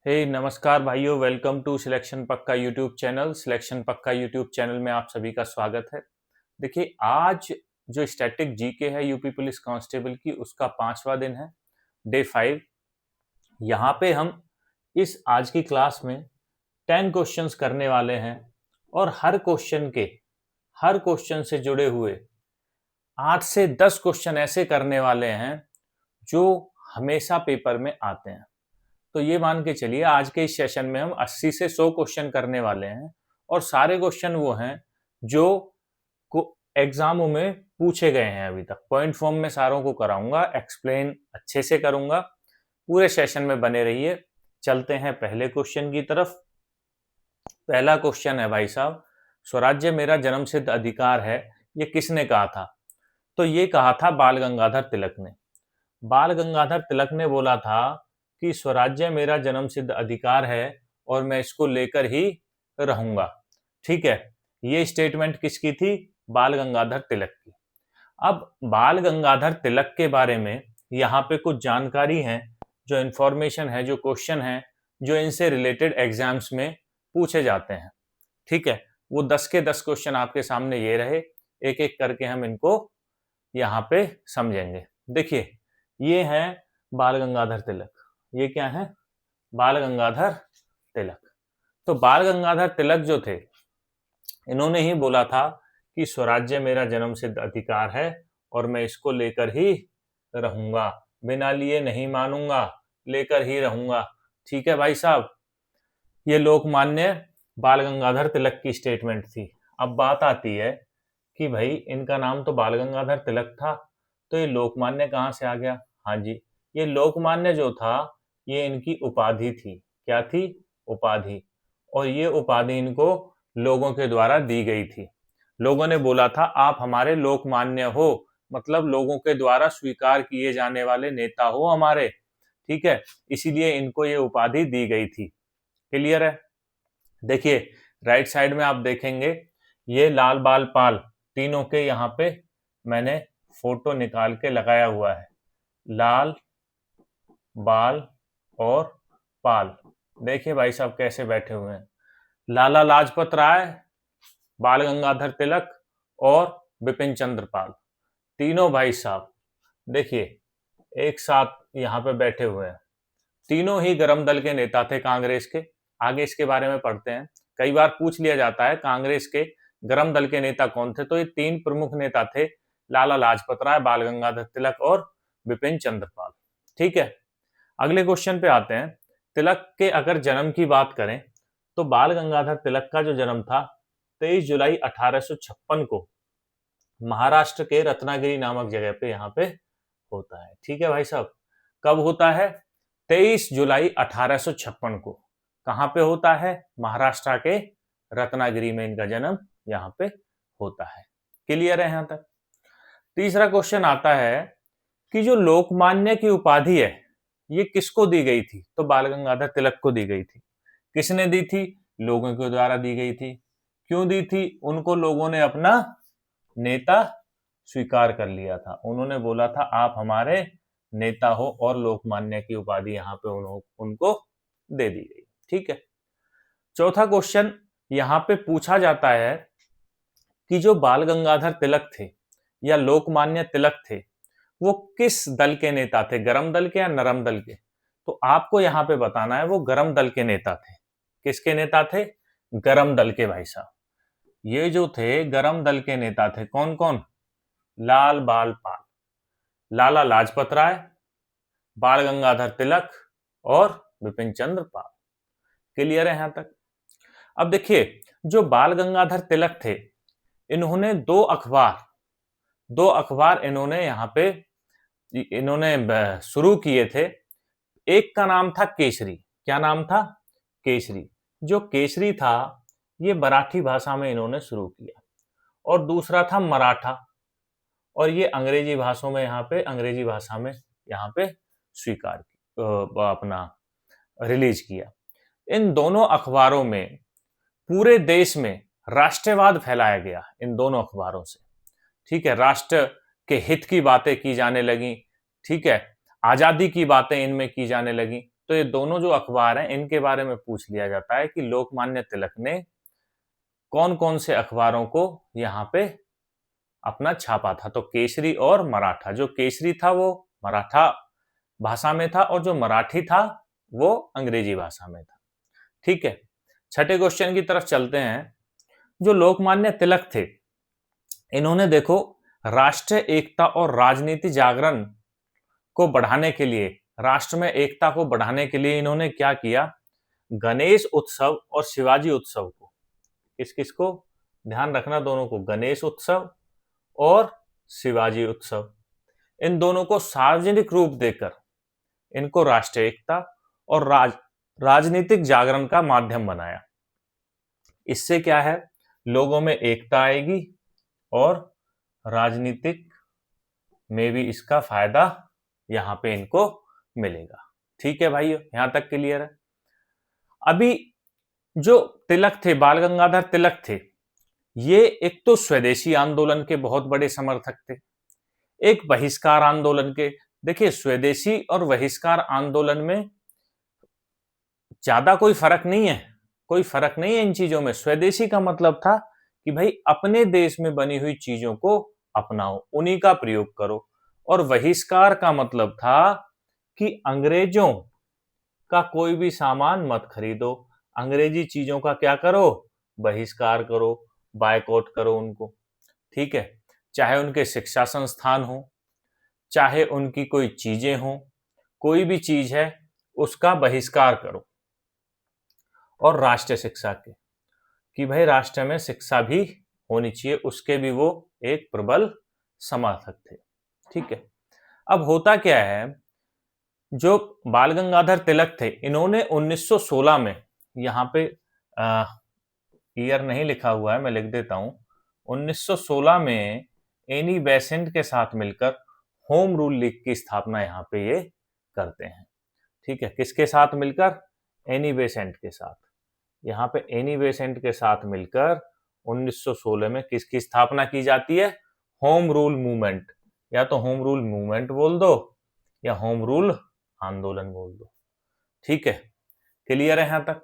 नमस्कार भाइयों, welcome to selection पक्का यूट्यूब चैनल। सिलेक्शन पक्का यूट्यूब चैनल में आप सभी का स्वागत है। देखिए, आज जो स्टैटिक जीके है यूपी पुलिस कांस्टेबल की, उसका 5वां दिन है, डे 5। यहाँ पे हम इस आज की क्लास में 10 क्वेश्चंस करने वाले हैं और हर क्वेश्चन से जुड़े हुए 8 से 10 क्वेश्चन ऐसे करने वाले हैं जो हमेशा पेपर में आते हैं। तो ये मान के चलिए, आज के इस सेशन में हम 80 से 100 क्वेश्चन करने वाले हैं और सारे क्वेश्चन वो हैं जो एग्जामों में पूछे गए हैं। अभी तक पॉइंट फॉर्म में सारों को कराऊंगा, एक्सप्लेन अच्छे से करूंगा। पूरे सेशन में बने रहिए। चलते हैं पहले क्वेश्चन की तरफ। पहला क्वेश्चन है भाई साहब, स्वराज्य मेरा जन्मसिद्ध अधिकार है, ये किसने कहा था? तो ये कहा था बाल गंगाधर तिलक ने। बाल गंगाधर तिलक ने बोला था कि स्वराज्य मेरा जन्मसिद्ध अधिकार है और मैं इसको लेकर ही रहूंगा। ठीक है, ये स्टेटमेंट किसकी थी? बाल गंगाधर तिलक की। अब बाल गंगाधर तिलक के बारे में यहाँ पे कुछ जानकारी है, जो इंफॉर्मेशन है, जो क्वेश्चन है, जो इनसे रिलेटेड एग्जाम्स में पूछे जाते हैं। ठीक है, वो 10 के 10 क्वेश्चन आपके सामने ये रहे, एक एक करके हम इनको यहाँ पे समझेंगे। देखिए, ये है बाल गंगाधर तिलक। ये क्या है? बाल गंगाधर तिलक। तो बाल गंगाधर तिलक जो थे, इन्होंने ही बोला था कि स्वराज्य मेरा जन्मसिद्ध अधिकार है और मैं इसको लेकर ही रहूंगा, बिना लिए नहीं मानूंगा, लेकर ही रहूंगा। ठीक है भाई साहब, ये लोकमान्य बाल गंगाधर तिलक की स्टेटमेंट थी। अब बात आती है कि भाई इनका नाम तो बाल गंगाधर तिलक था, तो ये लोकमान्य कहाँ से आ गया? हाँ जी, ये लोकमान्य जो था, ये इनकी उपाधि थी। क्या थी? उपाधि। और ये उपाधि इनको लोगों के द्वारा दी गई थी। लोगों ने बोला था आप हमारे लोकमान्य हो, मतलब लोगों के द्वारा स्वीकार किए जाने वाले नेता हो हमारे। ठीक है, इसीलिए इनको ये उपाधि दी गई थी। क्लियर है? देखिए, राइट साइड में आप देखेंगे, ये लाल बाल पाल, तीनों के यहाँ पे मैंने फोटो निकाल के लगाया हुआ है। लाल, बाल और पाल। देखिए भाई साहब कैसे बैठे हुए हैं। लाला लाजपत राय, बाल गंगाधर तिलक और बिपिन चंद्र पाल, तीनों भाई साहब देखिए एक साथ यहाँ पे बैठे हुए हैं। तीनों ही गरम दल के नेता थे कांग्रेस के। आगे इसके बारे में पढ़ते हैं। कई बार पूछ लिया जाता है कांग्रेस के गरम दल के नेता कौन थे, तो ये 3 प्रमुख नेता थे, लाला लाजपत राय, बाल गंगाधर तिलक और बिपिन चंद्र पाल। ठीक है, अगले क्वेश्चन पे आते हैं। तिलक के अगर जन्म की बात करें तो बाल गंगाधर तिलक का जो जन्म था 23 जुलाई 1856 को महाराष्ट्र के रत्नागिरी नामक जगह पे यहाँ पे होता है। ठीक है भाई साहब, कब होता है? 23 जुलाई 1856 को। कहाँ पे होता है? महाराष्ट्र के रत्नागिरी में इनका जन्म यहाँ पे होता है। क्लियर है यहाँ तक? तीसरा क्वेश्चन आता है कि जो लोकमान्य की उपाधि है, ये किसको दी गई थी? तो बाल गंगाधर तिलक को दी गई थी। किसने दी थी? लोगों के द्वारा दी गई थी। क्यों दी थी? उनको लोगों ने अपना नेता स्वीकार कर लिया था। उन्होंने बोला था आप हमारे नेता हो, और लोकमान्य की उपाधि यहाँ पे उनको दे दी गई। ठीक है, चौथा क्वेश्चन यहाँ पे पूछा जाता है कि जो बाल गंगाधर तिलक थे या लोकमान्य तिलक थे, वो किस दल के नेता थे? गरम दल के या नरम दल के? तो आपको यहाँ पे बताना है वो गरम दल के नेता थे। किसके नेता थे? गरम दल के भाई साहब। ये जो थे गरम दल के नेता थे, कौन कौन? लाल बाल पाल, लाला लाजपत राय, बाल गंगाधर तिलक और बिपिन चंद्र पाल। क्लियर है यहां तक? अब देखिए, जो बाल गंगाधर तिलक थे, इन्होंने दो अखबार इन्होंने यहाँ पे शुरू किए थे। एक का नाम था केसरी। क्या नाम था? केसरी। जो केसरी था, ये मराठी भाषा में इन्होंने शुरू किया, और दूसरा था मराठा, और ये अंग्रेजी भाषा में यहाँ पे स्वीकार अपना रिलीज किया। इन दोनों अखबारों में पूरे देश में राष्ट्रवाद फैलाया गया, इन दोनों अखबारों से। ठीक है, राष्ट्र के हित की बातें की जाने लगी। ठीक है, आजादी की बातें इनमें की जाने लगी। तो तो ये दोनों जो अखबार हैं इनके बारे में पूछ लिया जाता है कि लोकमान्य तिलक ने कौन कौन से अखबारों को यहाँ पे अपना छापा था। तो केसरी और मराठा, जो केसरी था वो मराठा भाषा में था और जो मराठी था वो अंग्रेजी भाषा में था। ठीक है, छठे क्वेश्चन की तरफ चलते हैं। जो लोकमान्य तिलक थे, इन्होंने देखो राष्ट्रीय एकता और राजनीति जागरण को बढ़ाने के लिए, राष्ट्र में एकता को बढ़ाने के लिए इन्होंने क्या किया, गणेश उत्सव और शिवाजी उत्सव को, किस किस को ध्यान रखना, दोनों को, गणेश उत्सव और शिवाजी उत्सव, इन दोनों को सार्वजनिक रूप देकर इनको राष्ट्रीय एकता और राजनीतिक जागरण का माध्यम बनाया। इससे क्या है, लोगों में एकता आएगी और राजनीतिक में भी इसका फायदा यहां पे इनको मिलेगा। ठीक है भाइयों, यहां तक क्लियर है। अभी जो तिलक थे, बाल गंगाधर तिलक थे, ये एक तो स्वदेशी आंदोलन के बहुत बड़े समर्थक थे, एक बहिष्कार आंदोलन के। देखिए, स्वदेशी और बहिष्कार आंदोलन में ज्यादा कोई फर्क नहीं है, कोई फर्क नहीं है इन चीजों में। स्वदेशी का मतलब था कि भाई अपने देश में बनी हुई चीजों को अपनाओ, उन्हीं का प्रयोग करो। और बहिष्कार का मतलब था कि अंग्रेजों का कोई भी सामान मत खरीदो, अंग्रेजी चीजों का क्या करो, बहिष्कार करो, बायकॉट करो उनको। ठीक है, चाहे उनके शिक्षा संस्थान हो, चाहे उनकी कोई चीजें हो, कोई भी चीज है उसका बहिष्कार करो। और राष्ट्रीय शिक्षा के, कि भाई राष्ट्र में शिक्षा भी होनी चाहिए, उसके भी वो एक प्रबल समर्थक थे। ठीक है, अब होता क्या है, जो बाल गंगाधर तिलक थे, इन्होंने 1916 में, यहाँ पे ईयर नहीं लिखा हुआ है, मैं लिख देता हूं, 1916 में एनी बेसेंट के साथ मिलकर होम रूल लीग की स्थापना यहाँ पे ये करते हैं। ठीक है, किसके साथ मिलकर, एनी बेसेंट के साथ। यहाँ पे एनी बेसेंट के साथ मिलकर 1916 में किसकी स्थापना की जाती है, होम रूल मूवमेंट, या तो होम रूल मूवमेंट बोल दो या होम रूल आंदोलन बोल दो। ठीक है, क्लियर है यहां तक।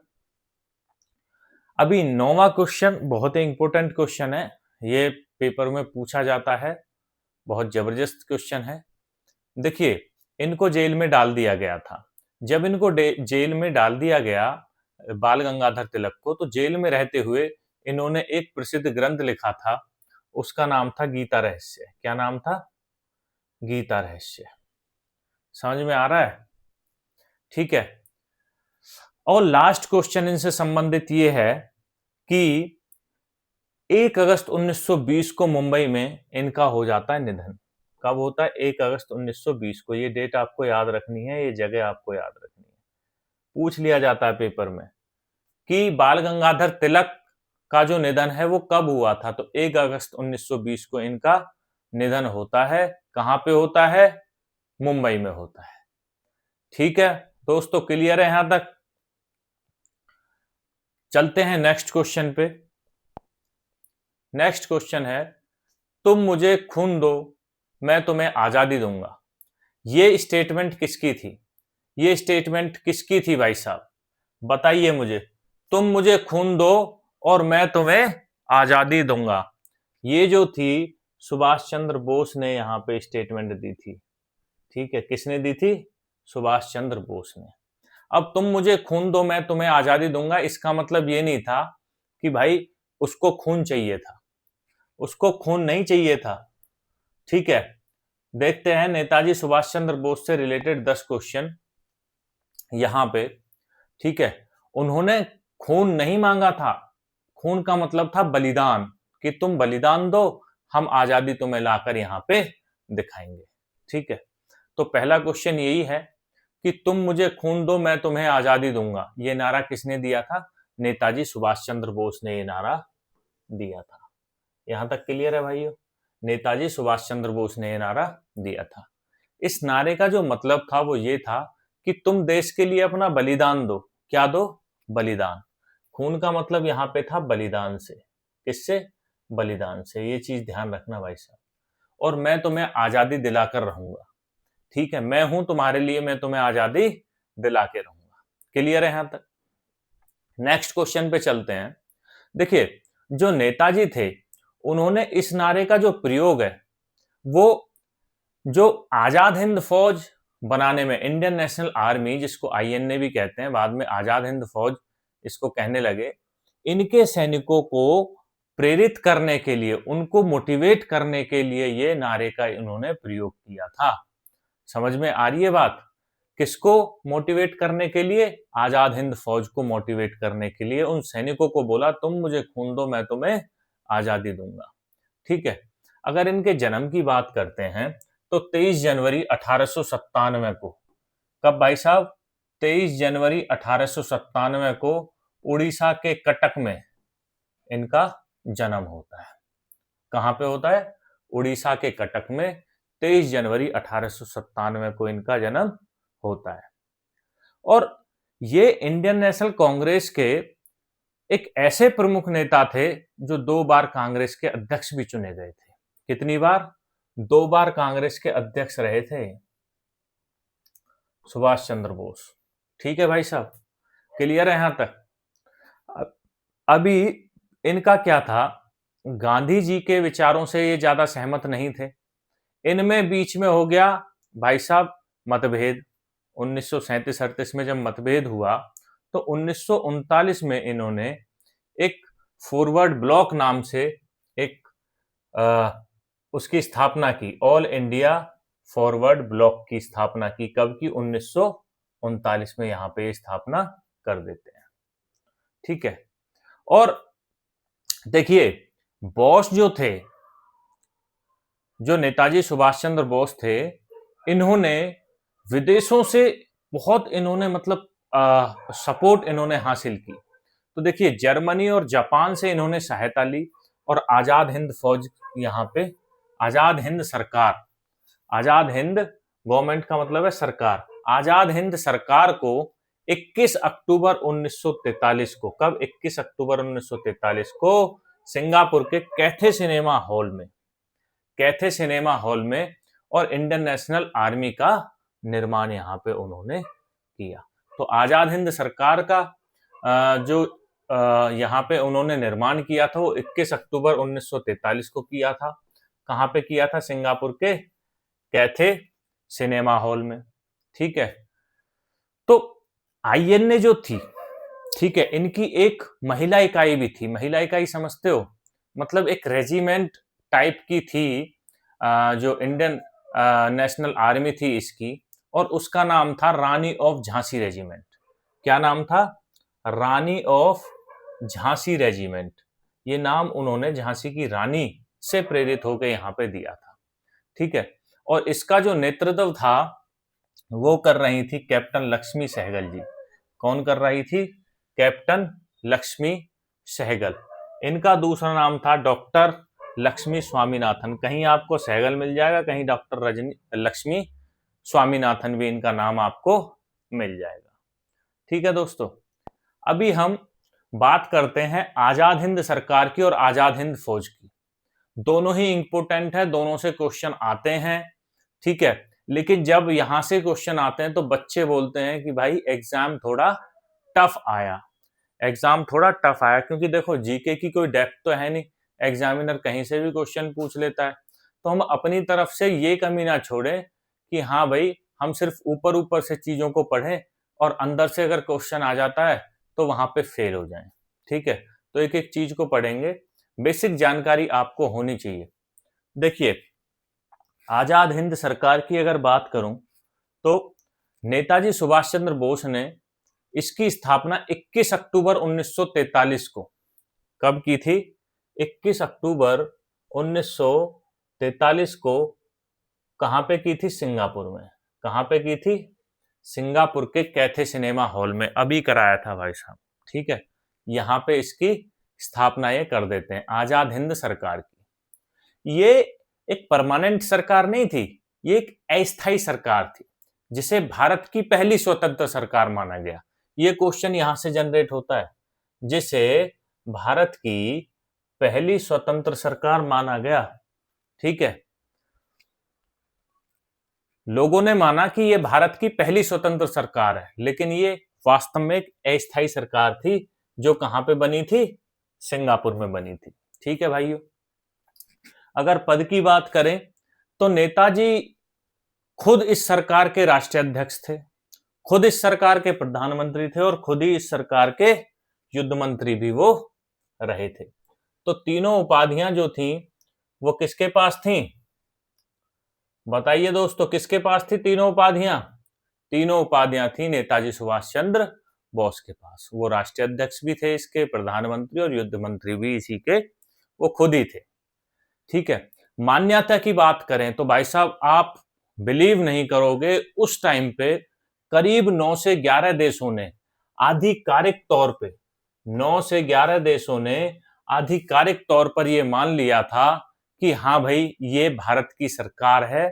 अभी 9वां क्वेश्चन बहुत ही इंपॉर्टेंट क्वेश्चन है, ये पेपर में पूछा जाता है, बहुत जबरदस्त क्वेश्चन है। देखिए, इनको जेल में डाल दिया गया था। जब इनको जेल में डाल दिया गया बाल गंगाधर तिलक को, तो जेल में रहते हुए इन्होंने एक प्रसिद्ध ग्रंथ लिखा था, उसका नाम था गीता रहस्य। क्या नाम था, गीता रहस्य। समझ में आ रहा है। ठीक है, और लास्ट क्वेश्चन इनसे संबंधित ये है कि 1 अगस्त 1920 को मुंबई में इनका हो जाता है निधन। कब होता है, 1 अगस्त 1920 को। ये डेट आपको याद रखनी है, ये जगह आपको याद रखनी है, पूछ लिया जाता है पेपर में कि बाल गंगाधर तिलक का जो निधन है वो कब हुआ था। तो 1 अगस्त 1920 को इनका निधन होता है। कहां पे होता है, मुंबई में होता है। ठीक है दोस्तों, क्लियर है यहां तक। चलते हैं नेक्स्ट क्वेश्चन पे। नेक्स्ट क्वेश्चन है, तुम मुझे खून दो मैं तुम्हें आजादी दूंगा। ये स्टेटमेंट किसकी थी, ये स्टेटमेंट किसकी थी भाई साहब, बताइए मुझे। तुम मुझे खून दो और मैं तुम्हें आजादी दूंगा, ये जो थी सुभाष चंद्र बोस ने यहाँ पे स्टेटमेंट दी थी। ठीक है, किसने दी थी, सुभाष चंद्र बोस ने। अब तुम मुझे खून दो मैं तुम्हें आजादी दूंगा, इसका मतलब ये नहीं था कि भाई उसको खून चाहिए था, उसको खून नहीं चाहिए था। ठीक है, देखते हैं नेताजी सुभाष चंद्र बोस से रिलेटेड 10 क्वेश्चन यहां पे। ठीक है, उन्होंने खून नहीं मांगा था, खून का मतलब था बलिदान, कि तुम बलिदान दो, हम आजादी तुम्हें लाकर यहां पे दिखाएंगे। ठीक है, तो पहला क्वेश्चन यही है कि तुम मुझे खून दो मैं तुम्हें आजादी दूंगा, ये नारा किसने दिया था, नेताजी सुभाष चंद्र बोस ने ये नारा दिया था। यहां तक क्लियर है भाइयों, नेताजी सुभाष चंद्र बोस ने ये नारा दिया था। इस नारे का जो मतलब था वो ये था कि तुम देश के लिए अपना बलिदान दो। क्या दो, बलिदान। खून का मतलब यहाँ पे था बलिदान से, किससे, बलिदान से। ये चीज ध्यान रखना भाई साहब। और मैं तुम्हें आजादी दिलाकर रहूंगा। ठीक है, मैं हूं तुम्हारे लिए, मैं तुम्हें आजादी दिला के रहूंगा। क्लियर है यहां तक? नेक्स्ट क्वेश्चन पे चलते हैं। देखिए, जो नेताजी थे उन्होंने इस नारे का जो प्रयोग है वो जो आजाद हिंद फौज बनाने में, इंडियन नेशनल आर्मी जिसको आईएनए भी कहते हैं, बाद में आजाद हिंद फौज इसको कहने लगे, इनके सैनिकों को प्रेरित करने के लिए, उनको मोटिवेट करने के लिए ये नारे का इन्होंने प्रयोग किया था। समझ में आ रही है बात? किसको मोटिवेट करने के लिए? आजाद हिंद फौज को मोटिवेट करने के लिए उन सैनिकों को बोला, तुम मुझे खून दो, मैं तुम्हें आजादी दूंगा। ठीक है। अगर इनके जन्म की बात करते हैं तो 23 जनवरी 1897 को, कब भाई साहब? 23 जनवरी 1897 को उड़ीसा के कटक में इनका जन्म होता है। कहां पे होता है? उड़ीसा के कटक में 23 जनवरी 1897 को इनका जन्म होता है। और ये इंडियन नेशनल कांग्रेस के एक ऐसे प्रमुख नेता थे जो 2 बार कांग्रेस के अध्यक्ष भी चुने गए थे। कितनी बार? 2 बार कांग्रेस के अध्यक्ष रहे थे सुभाष चंद्र बोस। ठीक है भाई साहब, क्लियर है यहां तक? अभी इनका क्या था, गांधी जी के विचारों से ये ज्यादा सहमत नहीं थे। इनमें बीच में हो गया भाई साहब मतभेद। 1937-38 में जब मतभेद हुआ तो 1939 में इन्होंने एक फॉरवर्ड ब्लॉक नाम से एक उसकी स्थापना की, ऑल इंडिया फॉरवर्ड ब्लॉक की स्थापना की। कब की? 1939 में यहां पे स्थापना कर देते हैं। ठीक है। और देखिए, बोस जो थे, जो नेताजी सुभाष चंद्र बोस थे, इन्होंने विदेशों से बहुत इन्होंने मतलब सपोर्ट इन्होंने हासिल की। तो देखिए, जर्मनी और जापान से इन्होंने सहायता ली और आजाद हिंद फौज, यहाँ पे आजाद हिंद सरकार, आजाद हिंद गवर्नमेंट का मतलब है सरकार, आजाद हिंद सरकार को 21 अक्टूबर 1943 को, कब? 21 अक्टूबर 1943 को सिंगापुर के कैथे सिनेमा हॉल में, कैथे सिनेमा हॉल में, और इंडियन नेशनल आर्मी का निर्माण यहाँ पे उन्होंने किया। तो आजाद हिंद सरकार का जो यहाँ पे उन्होंने निर्माण किया था वो 21 अक्टूबर 1943 को किया था। कहाँ पे किया था? सिंगापुर के कैथे सिनेमा हॉल में। ठीक है। तो आईएनए जो थी, ठीक है, इनकी एक महिला इकाई भी थी। महिला इकाई समझते हो? मतलब एक रेजिमेंट टाइप की थी जो इंडियन नेशनल आर्मी थी इसकी, और उसका नाम था रानी ऑफ झांसी रेजिमेंट। क्या नाम था? रानी ऑफ झांसी रेजिमेंट। ये नाम उन्होंने झांसी की रानी से प्रेरित होकर यहाँ पे दिया था। ठीक है। और इसका जो नेतृत्व था वो कर रही थी कैप्टन लक्ष्मी सहगल जी। कौन कर रही थी? कैप्टन लक्ष्मी सहगल। इनका दूसरा नाम था डॉक्टर लक्ष्मी स्वामीनाथन। कहीं आपको सहगल मिल जाएगा, कहीं डॉक्टर लक्ष्मी स्वामीनाथन भी इनका नाम आपको मिल जाएगा। ठीक है दोस्तों, अभी हम बात करते हैं आजाद हिंद सरकार की और आजाद हिंद फौज की। दोनों ही इंपॉर्टेंट है, दोनों से क्वेश्चन आते हैं। ठीक है। लेकिन जब यहां से क्वेश्चन आते हैं तो बच्चे बोलते हैं कि भाई एग्जाम थोड़ा टफ आया, एग्जाम थोड़ा टफ आया, क्योंकि देखो जीके की कोई डेप्थ तो है नहीं, एग्जामिनर कहीं से भी क्वेश्चन पूछ लेता है। तो हम अपनी तरफ से ये कमी ना छोड़े कि हाँ भाई हम सिर्फ ऊपर ऊपर से चीजों को पढ़ें और अंदर से अगर क्वेश्चन आ जाता है तो वहां पे फेल हो जाएं। ठीक है। तो एक एक चीज को पढ़ेंगे, बेसिक जानकारी आपको होनी चाहिए। देखिए, आजाद हिंद सरकार की अगर बात करूं तो नेताजी सुभाष चंद्र बोस ने इसकी स्थापना 21 अक्टूबर 1943 को, कब की थी? 21 अक्टूबर 1943 को। कहां पे की थी? सिंगापुर में। कहां पे की थी? सिंगापुर के कैथे सिनेमा हॉल में। अभी कराया था भाई साहब। ठीक है। यहां पे इसकी स्थापना ये कर देते हैं, आजाद हिंद सरकार की। ये एक परमानेंट सरकार नहीं थी, ये एक अस्थायी सरकार थी जिसे भारत की पहली स्वतंत्र सरकार माना गया। ये क्वेश्चन यहां से जनरेट होता है, जिसे भारत की पहली स्वतंत्र सरकार माना गया। ठीक है। लोगों ने माना कि ये भारत की पहली स्वतंत्र सरकार है, लेकिन ये वास्तव में एक अस्थायी सरकार थी जो कहां पे बनी थी, सिंगापुर में बनी थी। ठीक है भाइयों, अगर पद की बात करें तो नेताजी खुद इस सरकार के राष्ट्रीय अध्यक्ष थे, खुद इस सरकार के प्रधानमंत्री थे और खुद ही इस सरकार के युद्ध मंत्री भी वो रहे थे। तो तीनों उपाधियां जो थी वो किसके पास थी, बताइए दोस्तों, किसके पास थी तीनों उपाधियां? तीनों उपाधियां थी नेताजी सुभाष चंद्र बोस के पास। वो राष्ट्रीय अध्यक्ष भी थे इसके, प्रधानमंत्री और युद्ध मंत्री भी इसी के वो खुद ही थे। ठीक है, मान्यता की बात करें तो भाई साहब आप बिलीव नहीं करोगे, उस टाइम पे करीब 9 से 11 देशों ने आधिकारिक तौर पे 9 से 11 देशों ने आधिकारिक तौर पर यह मान लिया था कि हाँ भाई ये भारत की सरकार है।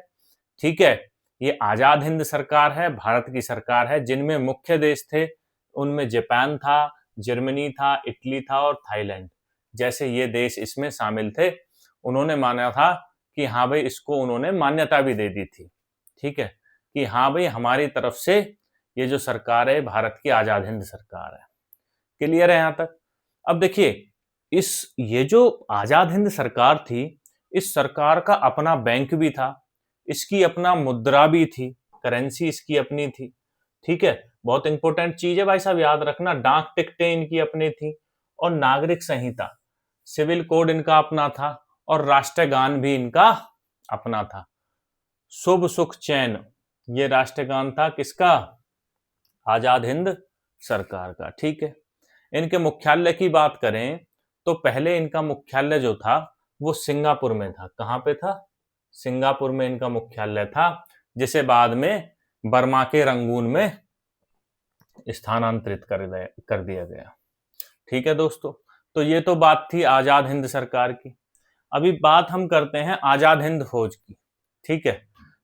ठीक है, ये आजाद हिंद सरकार है, भारत की सरकार है। जिनमें मुख्य देश थे उनमें जापान था, जर्मनी था, इटली था और थाईलैंड जैसे ये देश इसमें शामिल थे। उन्होंने माना था कि हाँ भाई, इसको उन्होंने मान्यता भी दे दी थी। ठीक है, कि हाँ भाई हमारी तरफ से ये जो सरकार है भारत की आजाद हिंद सरकार है। क्लियर है यहां तक? अब देखिए, ये जो आजाद हिंद सरकार थी, इस सरकार का अपना बैंक भी था, इसकी अपना मुद्रा भी थी, करेंसी इसकी अपनी थी। ठीक है, बहुत इंपॉर्टेंट चीज है भाई साहब, याद रखना। डाक टिकटें इनकी अपनी थी और नागरिक संहिता, सिविल कोड इनका अपना था और राष्ट्रगान भी इनका अपना था। शुभ सुख चैन, ये राष्ट्रगान था किसका? आजाद हिंद सरकार का। ठीक है, इनके मुख्यालय की बात करें तो पहले इनका मुख्यालय जो था वो सिंगापुर में था। कहां पे था? सिंगापुर में इनका मुख्यालय था, जिसे बाद में बर्मा के रंगून में स्थानांतरित कर दिया गया। ठीक है दोस्तों, तो ये तो बात थी आजाद हिंद सरकार की। अभी बात हम करते हैं आजाद हिंद फौज की। ठीक है,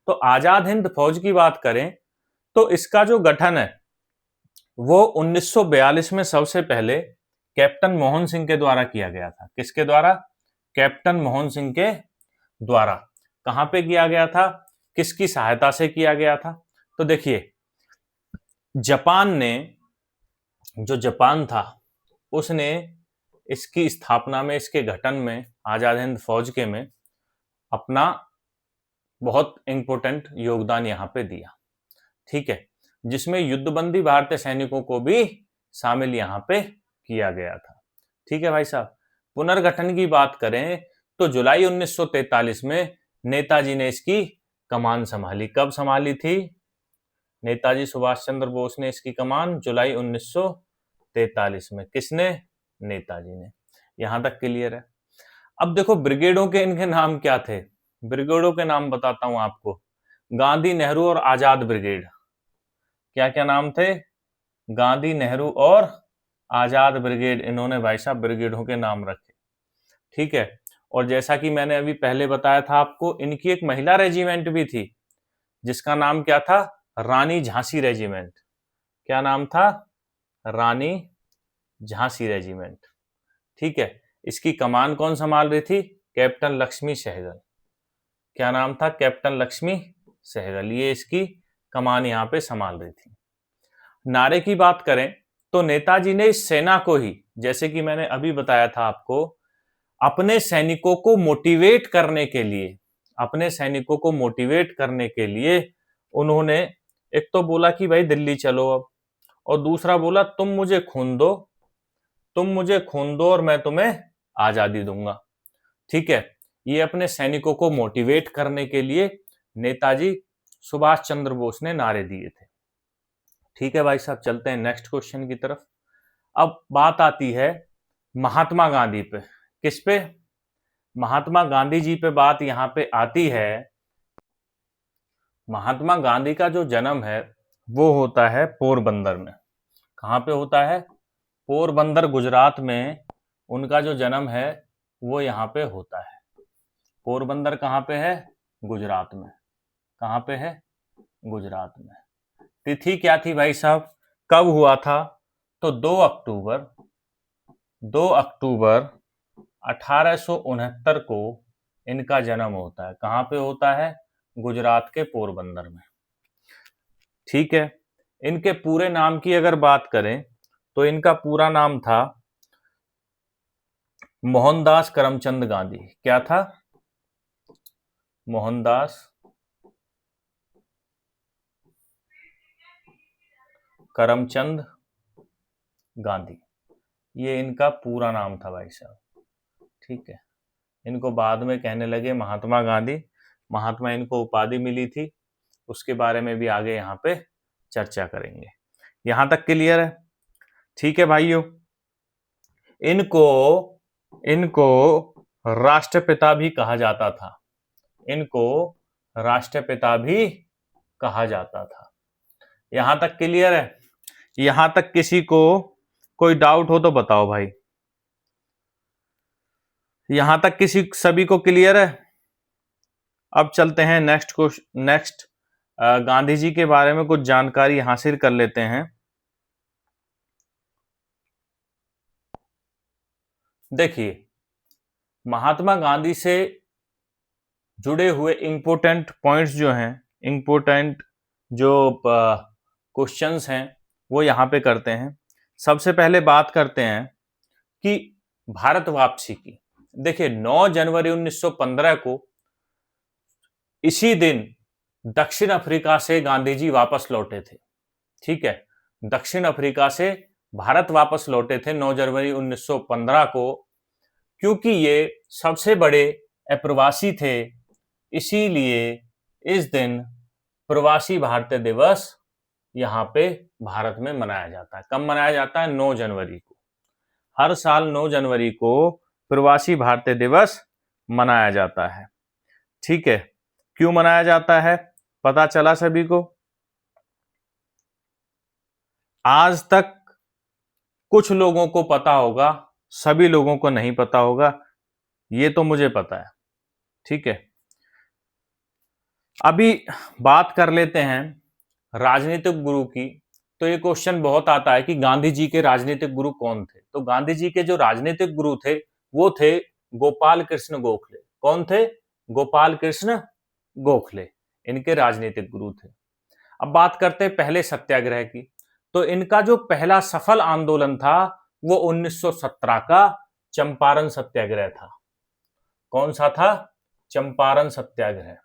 तो आजाद हिंद फौज की बात करें तो इसका जो गठन है वो 1942 में सबसे पहले कैप्टन मोहन सिंह के द्वारा किया गया था। किसके द्वारा? कैप्टन मोहन सिंह के द्वारा। कहां पे किया गया था, किसकी सहायता से किया गया था? तो देखिए, जापान ने, जो जापान था उसने इसकी स्थापना में, इसके गठन में, आजाद हिंद फौज के में अपना बहुत इंपॉर्टेंट योगदान यहां पे दिया। ठीक है, जिसमें युद्धबंदी भारतीय सैनिकों को भी शामिल यहां पे किया गया था। ठीक है भाई साहब, पुनर्गठन की बात करें तो जुलाई 1943 में नेताजी ने इसकी कमान संभाली। कब संभाली थी? नेताजी सुभाष चंद्र बोस ने इसकी कमान जुलाई 1943 में। किसने? नेताजी ने। यहां तक क्लियर है? अब देखो, ब्रिगेडों के इनके नाम क्या थे? ब्रिगेडों के नाम बताता हूं आपको। गांधी, नेहरू और आजाद ब्रिगेड। क्या क्या नाम थे? गांधी, नेहरू और आजाद ब्रिगेड। इन्होंने भाई साहब ब्रिगेडों के नाम रखे। ठीक है, और जैसा कि मैंने अभी पहले बताया था आपको, इनकी एक महिला रेजिमेंट भी थी जिसका नाम क्या था? रानी झांसी रेजिमेंट। क्या नाम था? रानी झांसी रेजिमेंट। ठीक है, इसकी कमान कौन संभाल रही थी? कैप्टन लक्ष्मी सहगल। क्या नाम था? कैप्टन लक्ष्मी सहगल। ये इसकी कमान यहां पे संभाल रही थी। नारे की बात करें तो नेताजी ने इस सेना को ही, जैसे कि मैंने अभी बताया था आपको, अपने सैनिकों को मोटिवेट करने के लिए, अपने सैनिकों को मोटिवेट करने के लिए उन्होंने एक तो बोला कि भाई दिल्ली चलो अब, और दूसरा बोला तुम मुझे खून दो, तुम मुझे खून दो और मैं तुम्हें आजादी दूंगा। ठीक है, ये अपने सैनिकों को मोटिवेट करने के लिए नेताजी सुभाष चंद्र बोस ने नारे दिए थे। ठीक है भाई साहब, चलते हैं नेक्स्ट क्वेश्चन की तरफ। अब बात आती है महात्मा गांधी पे। किस पे? महात्मा गांधी जी पे बात यहां पे आती है। महात्मा गांधी का जो जन्म है वो होता है पोरबंदर में। कहां पे होता है? पोरबंदर, गुजरात में उनका जो जन्म है वो यहाँ पे होता है। पोरबंदर कहाँ पे है? गुजरात में। कहाँ पे है? गुजरात में। तिथि क्या थी भाई साहब? कब हुआ था? तो 2 अक्टूबर 1869 को इनका जन्म होता है। कहाँ पे होता है? गुजरात के पोरबंदर में। ठीक है, इनके पूरे नाम की अगर बात करें तो इनका पूरा नाम था मोहनदास करमचंद गांधी। क्या था? मोहनदास करमचंद गांधी, ये इनका पूरा नाम था भाई साहब। ठीक है, इनको बाद में कहने लगे महात्मा गांधी। महात्मा इनको उपाधि मिली थी, उसके बारे में भी आगे यहाँ पे चर्चा करेंगे। यहां तक क्लियर है? ठीक है भाइयों, इनको राष्ट्रपिता भी कहा जाता था। इनको राष्ट्रपिता भी कहा जाता था। यहां तक क्लियर है? यहां तक किसी को कोई डाउट हो तो बताओ भाई। यहां तक किसी सभी को क्लियर है? अब चलते हैं नेक्स्ट गांधी जी के बारे में कुछ जानकारी हासिल कर लेते हैं। देखिए, महात्मा गांधी से जुड़े हुए इंपोर्टेंट पॉइंट्स जो हैं, इंपोर्टेंट जो क्वेश्चंस हैं, वो यहाँ पे करते हैं। सबसे पहले बात करते हैं कि भारत वापसी की। देखिए, 9 जनवरी 1915 को इसी दिन दक्षिण अफ्रीका से गांधी जी वापस लौटे थे। ठीक है, दक्षिण अफ्रीका से भारत वापस लौटे थे 9 जनवरी 1915 को। क्योंकि ये सबसे बड़े अप्रवासी थे, इसीलिए इस दिन प्रवासी भारतीय दिवस यहाँ पे भारत में मनाया जाता है। कब मनाया जाता है? 9 जनवरी को। हर साल 9 जनवरी को प्रवासी भारतीय दिवस मनाया जाता है। ठीक है, क्यों मनाया जाता है पता चला सभी को? आज तक कुछ लोगों को पता होगा, सभी लोगों को नहीं पता होगा, ये तो मुझे पता है। ठीक है, अभी बात कर लेते हैं राजनीतिक गुरु की। तो ये क्वेश्चन बहुत आता है कि गांधी जी के राजनीतिक गुरु कौन थे? तो गांधी जी के जो राजनीतिक गुरु थे वो थे गोपाल कृष्ण गोखले। कौन थे? गोपाल कृष्ण गोखले इनके राजनीतिक गुरु थे। अब बात करते हैं पहले सत्याग्रह की। तो इनका जो पहला सफल आंदोलन था वो 1917 का चंपारण सत्याग्रह था। कौन सा था? चंपारण सत्याग्रह।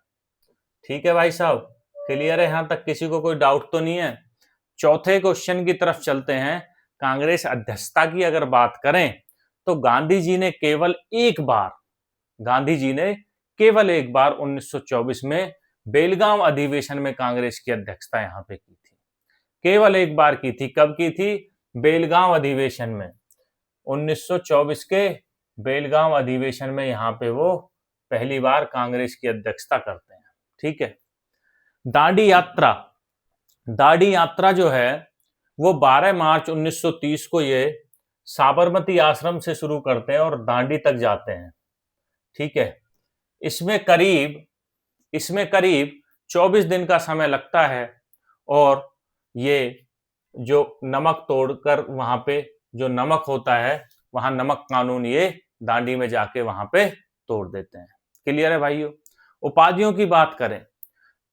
ठीक है भाई साहब, क्लियर है? यहां तक किसी को कोई डाउट तो नहीं है? चौथे क्वेश्चन की तरफ चलते हैं। कांग्रेस अध्यक्षता की अगर बात करें तो गांधी जी ने केवल एक बार 1924 में बेलगांव अधिवेशन में कांग्रेस की अध्यक्षता यहां पे की थी। केवल एक बार की थी। कब की थी? बेलगांव अधिवेशन में। 1924 के बेलगांव अधिवेशन में यहां पे वो पहली बार कांग्रेस की अध्यक्षता करते हैं। ठीक है, दांडी यात्रा जो है वो 12 मार्च 1930 को ये साबरमती आश्रम से शुरू करते हैं और दांडी तक जाते हैं। ठीक है, इसमें करीब 24 दिन का समय लगता है और ये जो नमक तोड़कर वहां पे जो नमक होता है, वहां नमक कानून ये दांडी में जाके वहां पे तोड़ देते हैं। क्लियर है भाइयों? उपाधियों की बात करें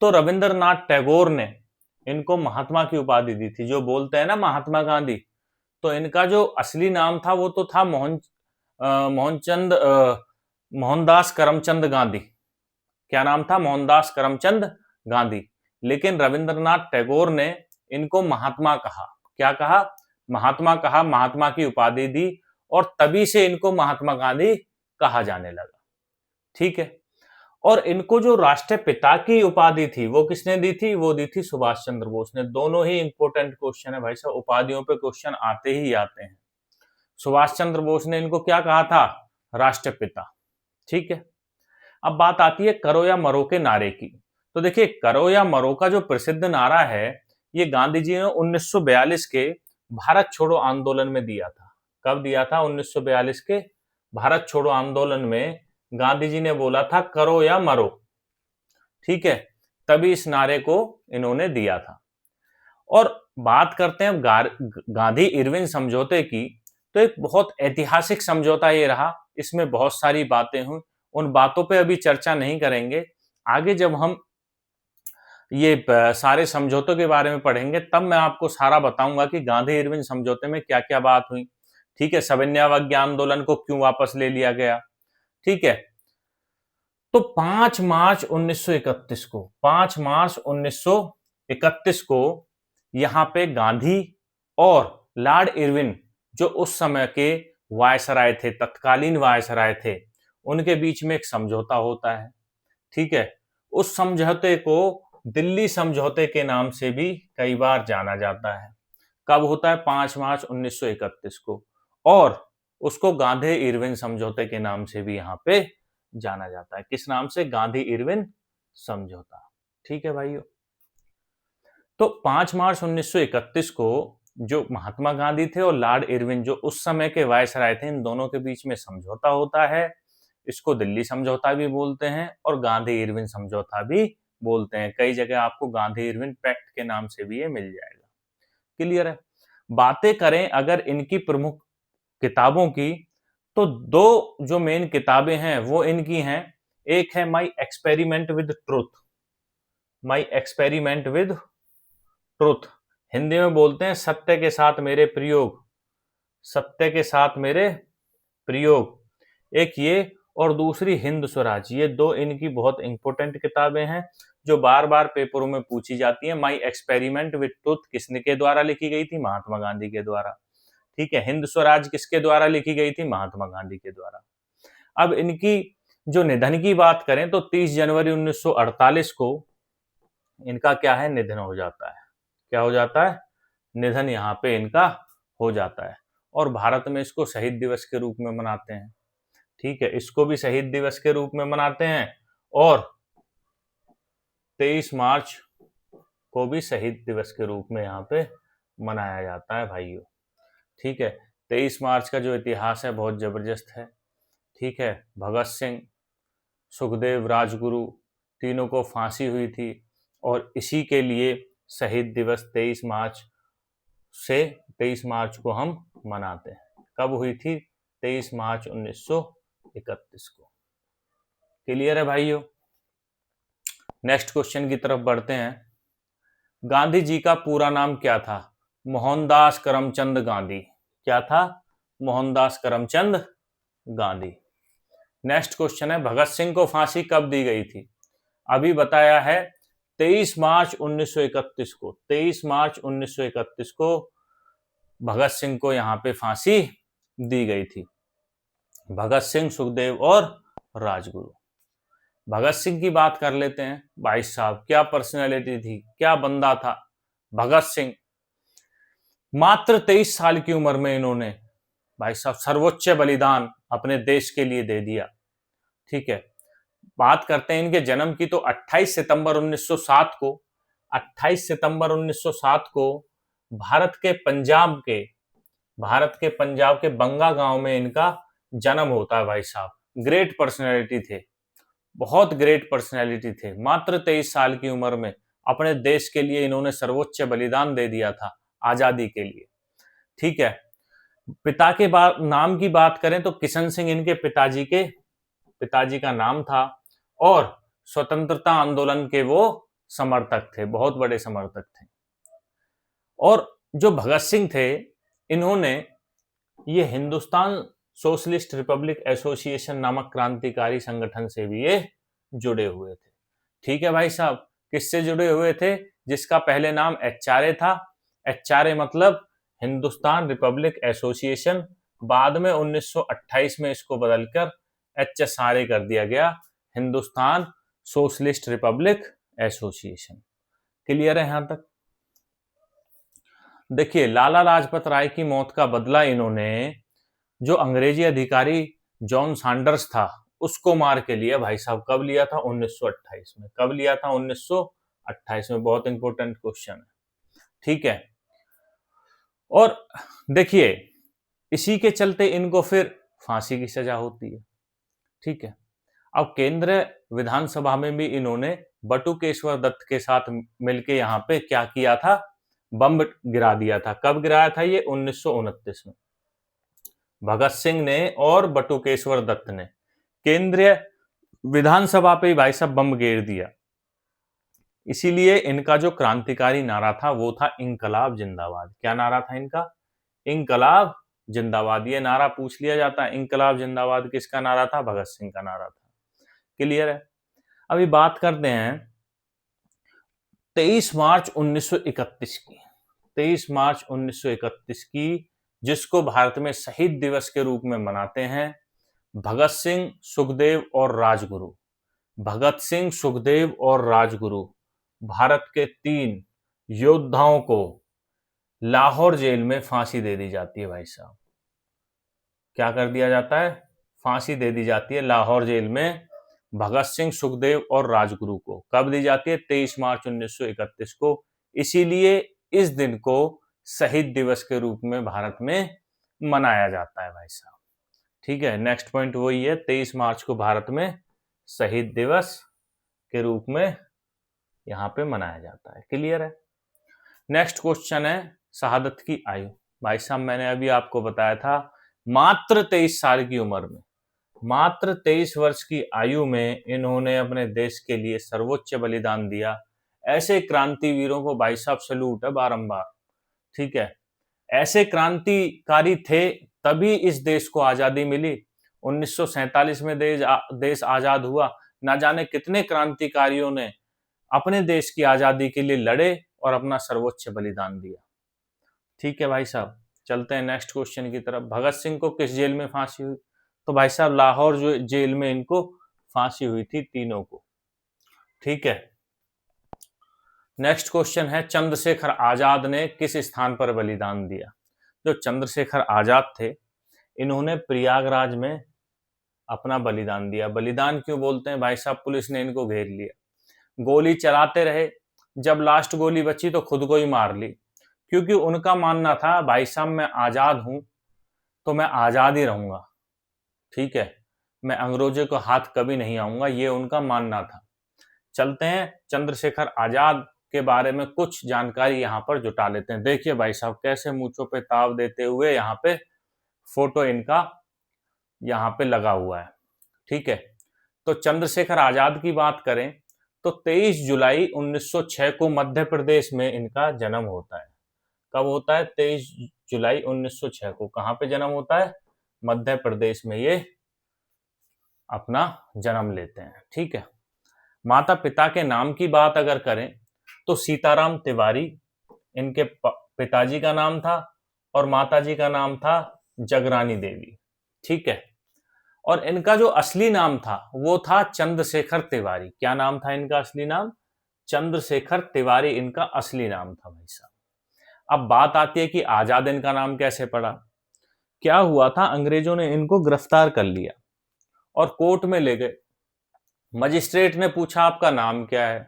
तो रविंद्रनाथ टैगोर ने इनको महात्मा की उपाधि दी थी। जो बोलते हैं ना महात्मा गांधी, तो इनका जो असली नाम था वो तो था मोहनदास करमचंद गांधी। क्या नाम था? मोहनदास करमचंद गांधी। लेकिन रविंद्रनाथ टैगोर ने इनको महात्मा कहा। क्या कहा? महात्मा कहा, महात्मा की उपाधि दी और तभी से इनको महात्मा गांधी कहा जाने लगा। ठीक है, और इनको जो राष्ट्रपिता की उपाधि थी वो किसने दी थी? वो दी थी सुभाष चंद्र बोस ने। दोनों ही इंपॉर्टेंट क्वेश्चन है भाई साहब, उपाधियों पे क्वेश्चन आते ही आते हैं। सुभाष चंद्र बोस ने इनको क्या कहा था? राष्ट्रपिता। ठीक है, अब बात आती है करो या मरो के नारे की। तो देखिए, करो या मरो का जो प्रसिद्ध नारा है ये गांधी जी ने 1942 के भारत छोड़ो आंदोलन में दिया था। कब दिया था? 1942 के भारत छोड़ो आंदोलन में गांधी जी ने बोला था करो या मरो। ठीक है, तभी इस नारे को इन्होंने दिया था। और बात करते हैं गांधी इरविन समझौते की। तो एक बहुत ऐतिहासिक समझौता ये रहा, इसमें बहुत सारी बातें हुई। उन बातों पे अभी चर्चा नहीं करेंगे। आगे जब हम ये सारे समझौतों के बारे में पढ़ेंगे, तब मैं आपको सारा बताऊंगा कि गांधी इरविन समझौते में क्या क्या बात हुई। ठीक है, सविनय आंदोलन को क्यों वापस ले लिया गया। ठीक है, तो 5 मार्च 1931 को 5 मार्च 1931 को यहां पे गांधी और लॉर्ड इरविन, जो उस समय के वायसराय थे, तत्कालीन वायसराय थे, उनके बीच में एक समझौता होता है। ठीक है, उस समझौते को दिल्ली समझौते के नाम से भी कई बार जाना जाता है। कब होता है? 5 मार्च 1931 को। और उसको गांधी इरविन समझौते के नाम से भी यहाँ पे जाना जाता है। किस नाम से? गांधी इरविन समझौता। ठीक है भाइयों, तो 5 मार्च 1931 को जो महात्मा गांधी थे और लॉर्ड इरविन जो उस समय के वायसराय थे, इन दोनों के बीच में समझौता होता है। इसको दिल्ली समझौता भी बोलते हैं और गांधी इरविन समझौता भी बोलते हैं। कई जगह आपको गांधी इरविन पैक्ट के नाम से भी ये मिल जाएगा। क्लियर है? बातें करें अगर इनकी प्रमुख किताबों की, तो दो जो मेन किताबें हैं वो इनकी हैं। एक है my experiment with truth, my experiment with truth, Hindi में बोलते हैं सत्य के साथ मेरे प्रयोग, सत्य के साथ मेरे प्रयोग। एक ये, और दूसरी हिंद स्वराज। ये दो इनकी बहुत इंपॉर्टेंट किताबें हैं जो बार बार पेपरों में पूछी जाती है। माई एक्सपेरिमेंट विद ट्रूथ किसने के द्वारा लिखी गई थी? महात्मा गांधी के द्वारा। ठीक है, हिंद स्वराज किसके द्वारा लिखी गई थी? महात्मा गांधी के द्वारा। अब इनकी जो निधन की बात करें तो 30 जनवरी 1948 को इनका क्या है? निधन हो जाता है। क्या हो जाता है? निधन यहाँ पे इनका हो जाता है। और भारत में इसको शहीद दिवस के रूप में मनाते हैं। ठीक है, इसको भी शहीद दिवस के रूप में मनाते हैं और 23 मार्च को भी शहीद दिवस के रूप में यहाँ पे मनाया जाता है भाइयों। ठीक है, 23 मार्च का जो इतिहास है बहुत जबरदस्त है। ठीक है, भगत सिंह, सुखदेव, राजगुरु तीनों को फांसी हुई थी और इसी के लिए शहीद दिवस 23 मार्च से 23 मार्च को हम मनाते हैं। कब हुई थी? 23 मार्च 1931 को। क्लियर है भाइयों? नेक्स्ट क्वेश्चन की तरफ बढ़ते हैं। गांधी जी का पूरा नाम क्या था? मोहनदास करमचंद गांधी। क्या था? मोहनदास करमचंद गांधी। नेक्स्ट क्वेश्चन है, भगत सिंह को फांसी कब दी गई थी? अभी बताया है 23 मार्च 1931 को। 23 मार्च 1931 को भगत सिंह को यहाँ पे फांसी दी गई थी। भगत सिंह, सुखदेव और राजगुरु। भगत सिंह की बात कर लेते हैं। भाई साहब क्या पर्सनैलिटी थी, क्या बंदा था भगत सिंह। मात्र 23 साल की उम्र में इन्होंने भाई साहब सर्वोच्च बलिदान अपने देश के लिए दे दिया। ठीक है, बात करते हैं इनके जन्म की, तो 28 सितंबर 1907 को 28 सितंबर 1907 को भारत के पंजाब के बंगा गांव में इनका जन्म होता है। भाई साहब ग्रेट पर्सनैलिटी थे, बहुत ग्रेट पर्सनैलिटी थे। मात्र 23 साल की उम्र में अपने देश के लिए इन्होंने सर्वोच्च बलिदान दे दिया था आजादी के लिए। ठीक है, पिता के नाम की बात करें तो किशन सिंह इनके पिताजी का नाम था और स्वतंत्रता आंदोलन के वो समर्थक थे, बहुत बड़े समर्थक थे। और जो भगत सिंह थे, इन्होंने ये हिंदुस्तान सोशलिस्ट रिपब्लिक एसोसिएशन नामक क्रांतिकारी संगठन से भी ये जुड़े हुए थे। ठीक है भाई साहब, किससे जुड़े हुए थे? जिसका पहले नाम एचआरए था। एचआरए मतलब हिंदुस्तान रिपब्लिक एसोसिएशन, बाद में 1928 में इसको बदलकर एचएसआरए कर दिया गया, Hindustan socialist Republic association. Clear है यहां तक? देखिए, लाला लाजपत राय की मौत का बदला इन्होंने जो अंग्रेजी अधिकारी जॉन सैंडर्स था उसको मार के लिया। भाई साहब कब लिया था? 1928 में। कब लिया था? 1928 में। बहुत इंपॉर्टेंट क्वेश्चन है। ठीक है, और देखिए इसी के चलते इनको फिर फांसी की सजा होती है। ठीक है, अब केंद्र विधानसभा में भी इन्होंने बटुकेश्वर दत्त के साथ मिलके यहाँ पे क्या किया था? बम गिरा दिया था। कब गिराया था ये? 1929 में। भगत सिंह ने और बटुकेश्वर दत्त ने केंद्रीय विधानसभा पे भाई साहब बम गिर दिया। इसीलिए इनका जो क्रांतिकारी नारा था वो था इंकलाब जिंदाबाद। क्या नारा था इनका? इंकलाब जिंदाबाद। ये नारा पूछ लिया जाता है, इंकलाब जिंदाबाद किसका नारा था? भगत सिंह का नारा था। क्लियर है? अभी बात करते हैं 23 मार्च 1931 की। 23 मार्च 1931 की, जिसको भारत में शहीद दिवस के रूप में मनाते हैं। भगत सिंह, सुखदेव और राजगुरु। भगत सिंह, सुखदेव और राजगुरु, भारत के 3 योद्धाओं को लाहौर जेल में फांसी दे दी जाती है। भाई साहब, क्या कर दिया जाता है? फांसी दे दी जाती है लाहौर जेल में भगत सिंह, सुखदेव और राजगुरु को। कब दी जाती है? 23 मार्च 1931 को। इसीलिए इस दिन को शहीद दिवस के रूप में भारत में मनाया जाता है। भाई साहब, ठीक है, नेक्स्ट पॉइंट वही है, 23 मार्च को भारत में शहीद दिवस के रूप में यहां पे मनाया जाता है। क्लियर है? नेक्स्ट क्वेश्चन है शहादत की आयु। भाई साहब, मैंने अभी आपको बताया था मात्र 23 साल की उम्र में, मात्र 23 वर्ष की आयु में इन्होंने अपने देश के लिए सर्वोच्च बलिदान दिया। ऐसे क्रांतिवीरों को भाई साहब सैल्यूट है बारंबार। ठीक है, ऐसे क्रांतिकारी थे तभी इस देश को आजादी मिली। 1947 में देश आजाद हुआ। ना जाने कितने क्रांतिकारियों ने अपने देश की आजादी के लिए लड़े और अपना सर्वोच्च बलिदान दिया। ठीक है भाई साहब, चलते हैं नेक्स्ट क्वेश्चन की तरफ। भगत सिंह को किस जेल में फांसी हुई? तो भाई साहब लाहौर जो जेल में इनको फांसी हुई थी, तीनों को। ठीक है, नेक्स्ट क्वेश्चन है चंद्रशेखर आजाद ने किस स्थान पर बलिदान दिया? जो चंद्रशेखर आजाद थे, इन्होंने प्रयागराज में अपना बलिदान दिया। बलिदान क्यों बोलते हैं भाई साहब? पुलिस ने इनको घेर लिया, गोली चलाते रहे, जब लास्ट गोली बची तो खुद को ही मार ली, क्योंकि उनका मानना था भाई साहब मैं आजाद हूं तो मैं आजाद ही रहूंगा। ठीक है, मैं अंग्रेजों को हाथ कभी नहीं आऊंगा, ये उनका मानना था। चलते हैं चंद्रशेखर आजाद के बारे में कुछ जानकारी यहाँ पर जुटा लेते हैं। देखिए भाई साहब कैसे मूंछों पे ताव देते हुए यहाँ पे फोटो इनका यहाँ पे लगा हुआ है। ठीक है, तो चंद्रशेखर आजाद की बात करें तो 23 जुलाई 1906 को मध्य प्रदेश में इनका जन्म होता है। कब होता है? 23 जुलाई 1906 को। कहाँ पे जन्म होता है? मध्य प्रदेश में ये अपना जन्म लेते हैं। ठीक है, माता पिता के नाम की बात अगर करें तो सीताराम तिवारी इनके पिताजी का नाम था और माताजी का नाम था जगरानी देवी। ठीक है, और इनका जो असली नाम था वो था चंद्रशेखर तिवारी। क्या नाम था इनका असली नाम? चंद्रशेखर तिवारी इनका असली नाम था। भाई साहब, अब बात आती है कि आजाद इनका नाम कैसे पड़ा। क्या हुआ था, अंग्रेजों ने इनको गिरफ्तार कर लिया और कोर्ट में ले गए। मजिस्ट्रेट ने पूछा आपका नाम क्या है?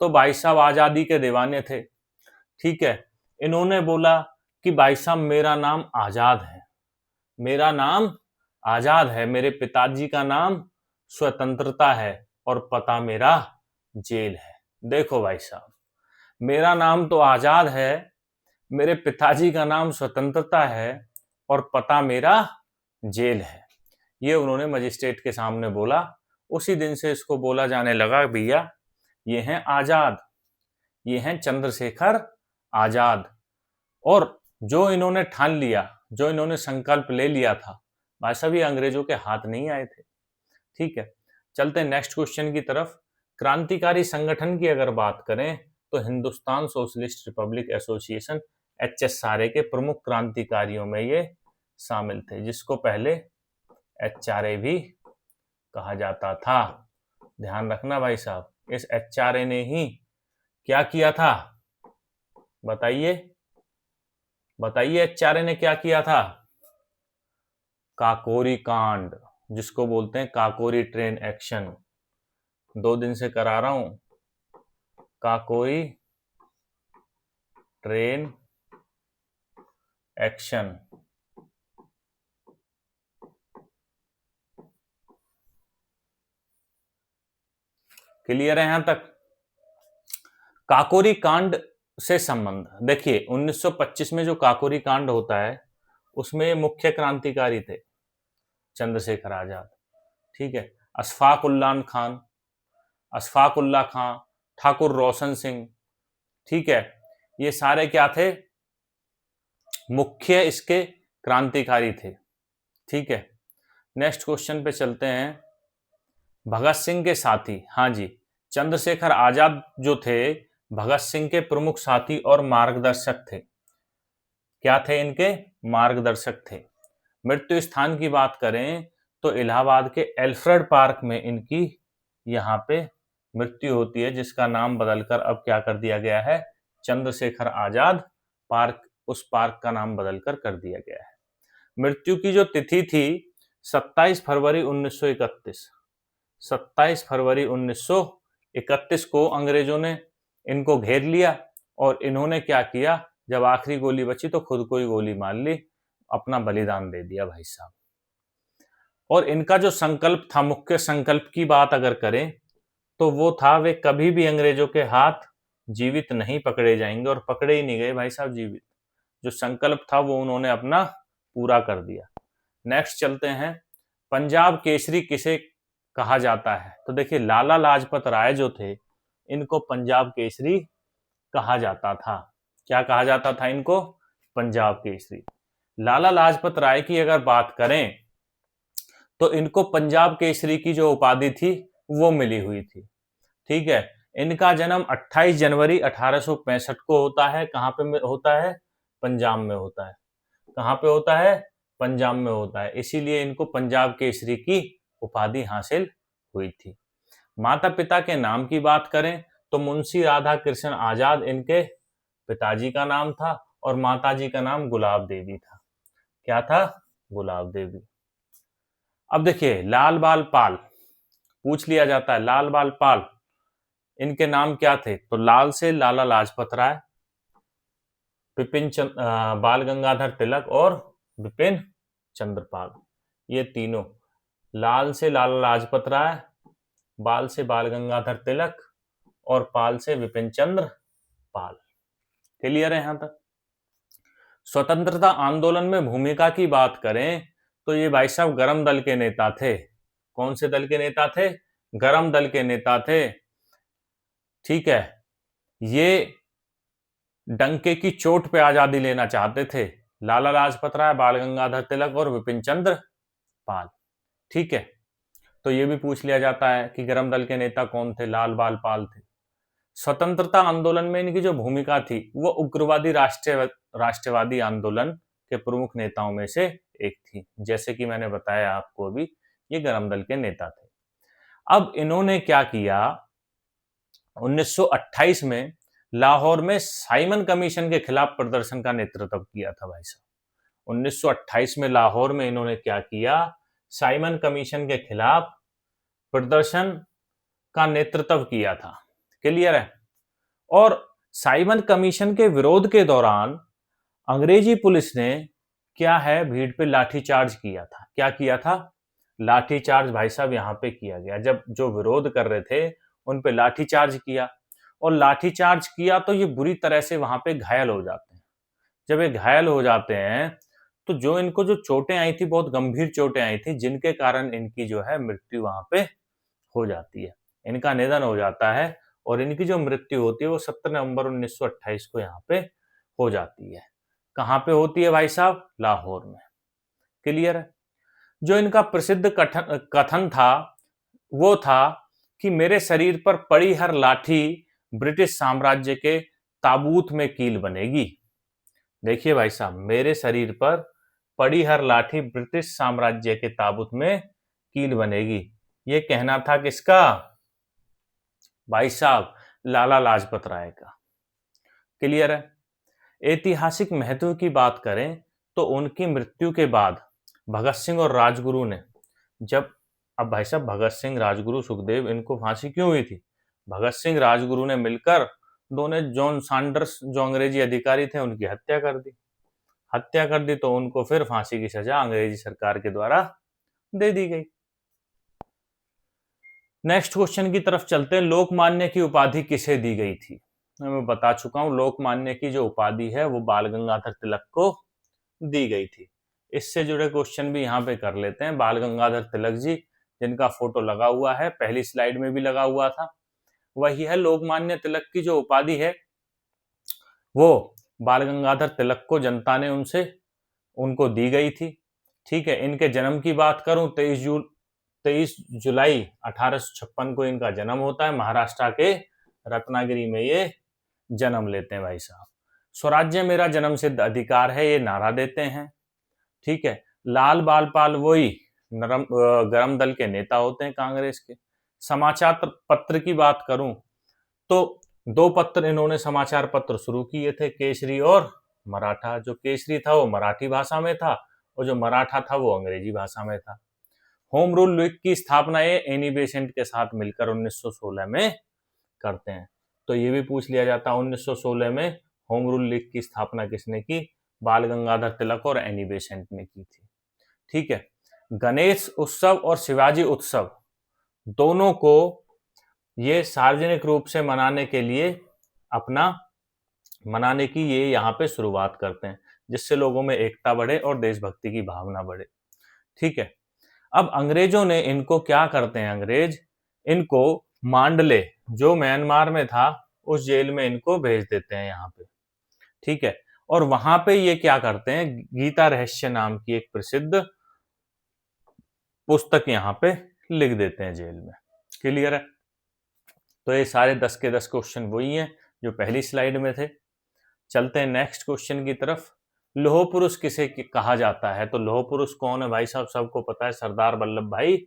तो भाई साहब आजादी के दीवाने थे। ठीक है, इन्होंने बोला कि भाई साहब मेरा नाम आजाद है, मेरा नाम आजाद है, मेरे पिताजी का नाम स्वतंत्रता है और पता मेरा जेल है। देखो भाई साहब, मेरा नाम तो आजाद है, मेरे पिताजी का नाम स्वतंत्रता है और पता मेरा जेल है। ये उन्होंने मजिस्ट्रेट के सामने बोला। उसी दिन से इसको बोला जाने लगा भैया ये हैं आजाद, ये हैं चंद्रशेखर आजाद। और जो इन्होंने ठान लिया, जो इन्होंने संकल्प ले लिया था, भाई साहब ये अंग्रेजों के हाथ नहीं आए थे। ठीक है, चलते हैं नेक्स्ट क्वेश्चन की तरफ। क्रांतिकारी संगठन की अगर बात करें तो Hindustan socialist Republic association HSRA के प्रमुख क्रांतिकारियों में ये शामिल थे, जिसको पहले HRA भी कहा जाता था। ध्यान रखना भाई साहब, इस HRA ने ही क्या किया था? बताइए बताइए, HRA ने क्या किया था? काकोरी कांड, जिसको बोलते हैं काकोरी ट्रेन एक्शन। 2 दिन से करा रहा हूं, काकोरी ट्रेन एक्शन। क्लियर है यहां तक? काकोरी कांड से संबंध देखिए, 1925 में जो काकोरी कांड होता है उसमें मुख्य क्रांतिकारी थे चंद्रशेखर आजाद। ठीक है, अशफाक उल्ला खान ठाकुर रोशन सिंह, ठीक है, ये सारे क्या थे, मुख्य इसके क्रांतिकारी थे। ठीक है, नेक्स्ट क्वेश्चन पे चलते हैं। भगत सिंह के साथी, हाँ जी, चंद्रशेखर आजाद जो थे भगत सिंह के प्रमुख साथी और मार्गदर्शक थे। क्या थे इनके, मार्गदर्शक थे। मृत्यु स्थान की बात करें तो इलाहाबाद के एल्फ्रेड पार्क में इनकी यहाँ पे मृत्यु होती है, जिसका नाम बदलकर अब क्या कर दिया गया है, चंद्रशेखर आजाद पार्क, उस पार्क का नाम बदलकर कर दिया गया है। मृत्यु की जो तिथि थी 27 फरवरी 1931, 27 फरवरी 1931 को अंग्रेजों ने इनको घेर लिया और इन्होंने क्या किया, जब आखिरी गोली बची तो खुद को ही गोली मार ली, अपना बलिदान दे दिया भाई साहब। और इनका जो संकल्प था, मुख्य संकल्प की बात अगर करें तो वो था, वे कभी भी अंग्रेजों के हाथ जीवित नहीं पकड़े जाएंगे, और पकड़े ही नहीं गए भाई साहब जीवित। जो संकल्प था वो उन्होंने अपना पूरा कर दिया। नेक्स्ट चलते हैं, पंजाब केसरी किसे कहा जाता है। तो देखिए लाला लाजपत राय जो थे इनको पंजाब केसरी कहा जाता था। क्या कहा जाता था इनको, पंजाब केसरी। लाला लाजपत राय की अगर बात करें तो इनको पंजाब केसरी की जो उपाधि थी वो मिली हुई थी। ठीक है, इनका जन्म 28 जनवरी 1865 को होता है। कहाँ पे होता है, पंजाब में होता है। कहाँ पे होता है, पंजाब में होता है, इसीलिए इनको पंजाब केसरी की उपाधि हासिल हुई थी। माता पिता के नाम की बात करें तो मुंशी राधा कृष्ण आजाद इनके पिताजी का नाम था, और माताजी का नाम गुलाब देवी था। क्या था, गुलाब देवी। अब देखिए लाल बाल पाल पूछ लिया जाता है, लाल बाल पाल इनके नाम क्या थे, तो लाल से लाला लाजपत राय, बाल गंगाधर तिलक और विपिन चंद्रपाल, ये तीनों, लाल से लाला लाजपत राय, बाल से बाल गंगाधर तिलक और पाल से विपिन चंद्र पाल। क्लियर है यहां तक। स्वतंत्रता आंदोलन में भूमिका की बात करें तो ये भाई साहब गरम दल के नेता थे। कौन से दल के नेता थे, गरम दल के नेता थे। ठीक है, ये डंके की चोट पे आजादी लेना चाहते थे, लाला लाजपत राय, बाल गंगाधर तिलक और विपिन चंद्र पाल। ठीक है, तो ये भी पूछ लिया जाता है कि गरम दल के नेता कौन थे, लाल बाल पाल थे। स्वतंत्रता आंदोलन में इनकी जो भूमिका थी वो उग्रवादी राष्ट्रवादी आंदोलन के प्रमुख नेताओं में से एक थी। जैसे कि मैंने बताया आपको अभी, ये गरम दल के नेता थे। अब इन्होंने क्या किया, 1928 में लाहौर में साइमन कमीशन के खिलाफ प्रदर्शन का नेतृत्व किया था भाई साहब। 1928 में लाहौर में इन्होंने क्या किया, साइमन कमीशन के खिलाफ प्रदर्शन का नेतृत्व किया था। क्लियर है। और साइमन कमीशन के विरोध के दौरान अंग्रेजी पुलिस ने क्या है, भीड़ पे लाठीचार्ज किया था। क्या किया था, लाठीचार्ज भाई साहब यहाँ पे किया गया। जब जो विरोध कर रहे थे उन पे लाठीचार्ज किया, और लाठीचार्ज किया तो ये बुरी तरह से वहां पे घायल हो जाते हैं। जब ये घायल हो जाते हैं तो जो इनको जो चोटें आई थी, बहुत गंभीर चोटें आई थी, जिनके कारण इनकी जो है मृत्यु वहां पे हो जाती है, इनका निधन हो जाता है। और इनकी जो मृत्यु होती है वो 17 नवंबर 1928 को यहाँ पे हो जाती है। कहाँ पे होती है भाई साहब, लाहौर में। क्लियर है। जो इनका प्रसिद्ध कथन था वो था कि मेरे शरीर पर पड़ी हर लाठी ब्रिटिश साम्राज्य के ताबूत में कील बनेगी। देखिए भाई साहब, मेरे शरीर पर पड़ी हर लाठी ब्रिटिश साम्राज्य के ताबूत में कील बनेगी, ये कहना था किसका, भाई साहब लाला लाजपत राय का। क्लियर है। ऐतिहासिक महत्व की बात करें तो उनकी मृत्यु के बाद भगत सिंह और राजगुरु ने, जब अब भाई साहब भगत सिंह, राजगुरु, सुखदेव, इनको फांसी क्यों हुई थी, भगत सिंह राजगुरु ने मिलकर दोनों जॉन सैंडर्स जो अंग्रेजी अधिकारी थे उनकी हत्या कर दी। हत्या कर दी तो उनको फिर फांसी की सजा अंग्रेजी सरकार के द्वारा दे दी गई। नेक्स्ट क्वेश्चन की तरफ चलते हैं। लोकमान्य की उपाधि किसे दी गई थी। मैं बता चुका हूं, लोकमान्य की जो उपाधि है वो बाल गंगाधर तिलक को दी गई थी। इससे जुड़े क्वेश्चन भी यहाँ पे कर लेते हैं। बाल गंगाधर तिलक जी, जिनका फोटो लगा हुआ है, पहली स्लाइड में भी लगा हुआ था, वही है लोकमान्य तिलक की जो उपाधि है वो बाल गंगाधर तिलक को जनता ने उनको दी गई थी। ठीक है, इनके जन्म की बात करूं 23 जुलाई 1856 को इनका जन्म होता है। महाराष्ट्र के रत्नागिरी में ये जन्म लेते हैं भाई साहब। स्वराज्य मेरा जन्म सिद्ध अधिकार है ये नारा देते हैं। ठीक है, लाल बाल पाल वही गरम दल के नेता होते हैं कांग्रेस के। समाचार पत्र की बात करूं तो 2 पत्र इन्होंने समाचार पत्र शुरू किए थे, केसरी और मराठा। जो केसरी था वो मराठी भाषा में था और जो मराठा था वो अंग्रेजी भाषा में था। होम रूल लीग की स्थापना ये एनी बेसेंट के साथ मिलकर 1916 में करते हैं। तो ये भी पूछ लिया जाता है 1916 में होम रूल लीग की स्थापना किसने की? बाल गंगाधर तिलक और एनी बेसेंट ने की थी। ठीक है, गणेश उत्सव और शिवाजी उत्सव दोनों को ये सार्वजनिक रूप से मनाने के लिए मनाने की ये यहाँ पे शुरुआत करते हैं, जिससे लोगों में एकता बढ़े और देशभक्ति की भावना बढ़े। ठीक है, अब अंग्रेजों ने इनको क्या करते हैं, अंग्रेज इनको मांडले जो म्यांमार में था उस जेल में इनको भेज देते हैं यहाँ पे। ठीक है, और वहां पे ये क्या करते हैं, गीता रहस्य नाम की एक प्रसिद्ध पुस्तक यहाँ पे लिख देते हैं जेल में। क्लियर है? तो ये सारे 10 के 10 क्वेश्चन वही हैं जो पहली स्लाइड में थे। चलते हैं नेक्स्ट क्वेश्चन की तरफ। लौह पुरुष किसे कहा जाता है? तो लौह पुरुष कौन है भाई साहब? सबको पता है, सरदार वल्लभ भाई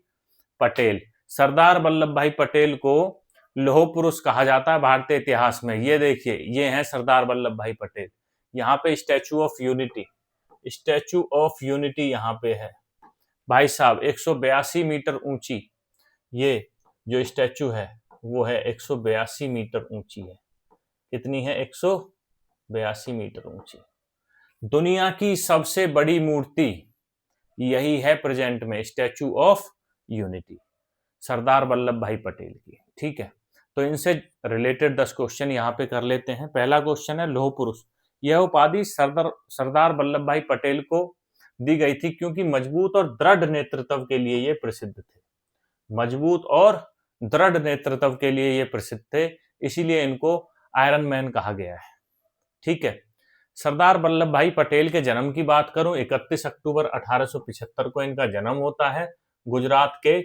पटेल। सरदार वल्लभ भाई पटेल को लौह पुरुष कहा जाता है भारतीय इतिहास में। ये देखिए, ये हैं सरदार वल्लभ भाई पटेल। यहाँ पे स्टैचू ऑफ यूनिटी यहाँ पे है भाई साहब, 182 मीटर ऊंची। ये जो स्टैचू है वो है 182 मीटर ऊंची है। कितनी है? 182 मीटर ऊंची। दुनिया की सबसे बड़ी मूर्ति यही है प्रेजेंट में, statue of unity, Sardar Vallabh भाई पटेल की। ठीक है, तो इनसे रिलेटेड 10 क्वेश्चन यहाँ पे कर लेते हैं। पहला क्वेश्चन है, लौह पुरुष यह उपाधि सरदार वल्लभ भाई पटेल को दी गई थी क्योंकि मजबूत और दृढ़ नेतृत्व के लिए ये प्रसिद्ध थे। मजबूत और दृढ़ नेतृत्व के लिए ये प्रसिद्ध थे, इसीलिए इनको आयरन मैन कहा गया है। ठीक है, सरदार वल्लभ भाई पटेल के जन्म की बात करूं, 31 अक्टूबर 1875 को इनका जन्म होता है। गुजरात के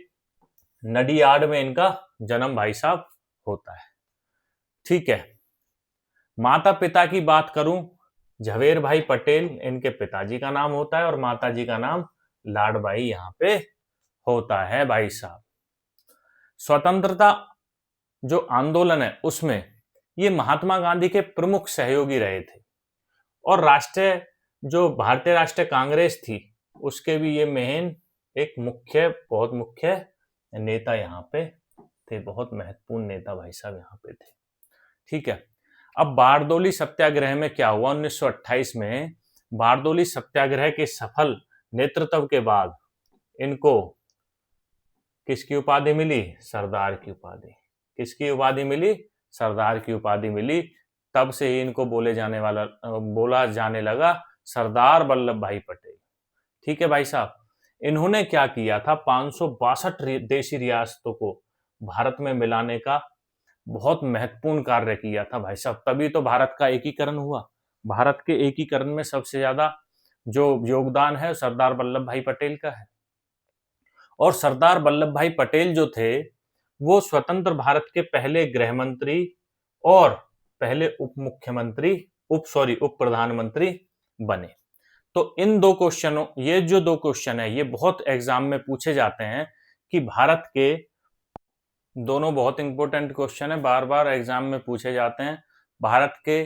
नडियाड में इनका जन्म भाई साहब होता है। ठीक है, माता पिता की बात करूं, झवेर भाई पटेल इनके पिताजी का नाम होता है और माताजी का नाम लाडबाई यहाँ पे होता है भाई साहब। स्वतंत्रता जो आंदोलन है उसमें ये महात्मा गांधी के प्रमुख सहयोगी रहे थे और भारतीय राष्ट्रीय कांग्रेस थी उसके भी ये मेन एक बहुत मुख्य नेता यहाँ पे थे, बहुत महत्वपूर्ण नेता भाई साहब यहाँ पे थे। ठीक है, अब बारदोली सत्याग्रह में क्या हुआ? 1928 में बारदोली सत्याग्रह के सफल नेतृत्व के बाद इनको किसकी उपाधि मिली? सरदार की उपाधि। किसकी उपाधि मिली? सरदार की उपाधि मिली। तब से ही इनको बोला जाने लगा सरदार वल्लभ भाई पटेल। ठीक है भाई साहब, इन्होंने क्या किया था? 562 देशी रियासतों को भारत में मिलाने का बहुत महत्वपूर्ण कार्य किया था भाई साहब, तभी तो भारत का एकीकरण हुआ। भारत के एकीकरण में सबसे ज्यादा जो योगदान है सरदार वल्लभ भाई पटेल का है। और सरदार वल्लभ भाई पटेल जो थे वो स्वतंत्र भारत के पहले गृह मंत्री और पहले उप प्रधानमंत्री बने। तो इन ये जो दो क्वेश्चन है ये बहुत एग्जाम में पूछे जाते हैं कि भारत के दोनों बहुत इंपॉर्टेंट क्वेश्चन है, बार बार एग्जाम में पूछे जाते हैं। भारत के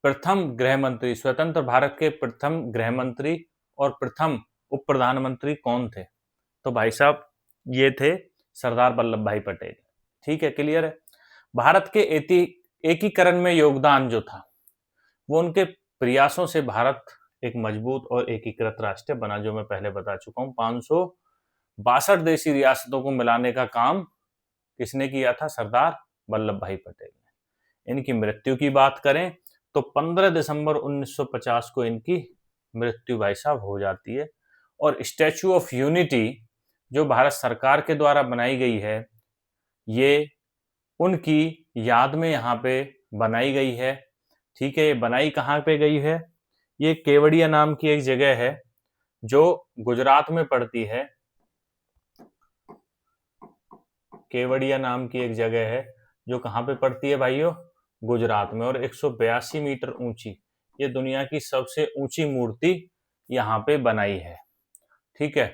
प्रथम गृह मंत्री, स्वतंत्र भारत के प्रथम गृह मंत्री और प्रथम उप प्रधानमंत्री कौन थे? तो भाई साहब ये थे सरदार वल्लभ भाई पटेल। ठीक है, क्लियर है? भारत के एकीकरण में योगदान जो था वो उनके प्रयासों से भारत एक मजबूत और एकीकृत राष्ट्र बना, जो मैं पहले बता चुका हूं। 562 देशी रियासतों को मिलाने का काम किसने किया था? सरदार वल्लभ भाई पटेल ने। इनकी मृत्यु की बात करें तो 15 दिसंबर 1950 को इनकी मृत्यु भाई साहब हो जाती है। और स्टैचू ऑफ यूनिटी जो भारत सरकार के द्वारा बनाई गई है ये उनकी याद में यहाँ पे बनाई गई है। ठीक है, ये बनाई कहाँ पे गई है? ये केवड़िया नाम की एक जगह है जो गुजरात में पड़ती है। केवड़िया नाम की एक जगह है जो कहाँ पे पड़ती है भाइयों? गुजरात में। और 182 मीटर ऊंची, ये दुनिया की सबसे ऊंची मूर्ति यहाँ पे बनाई है। ठीक है,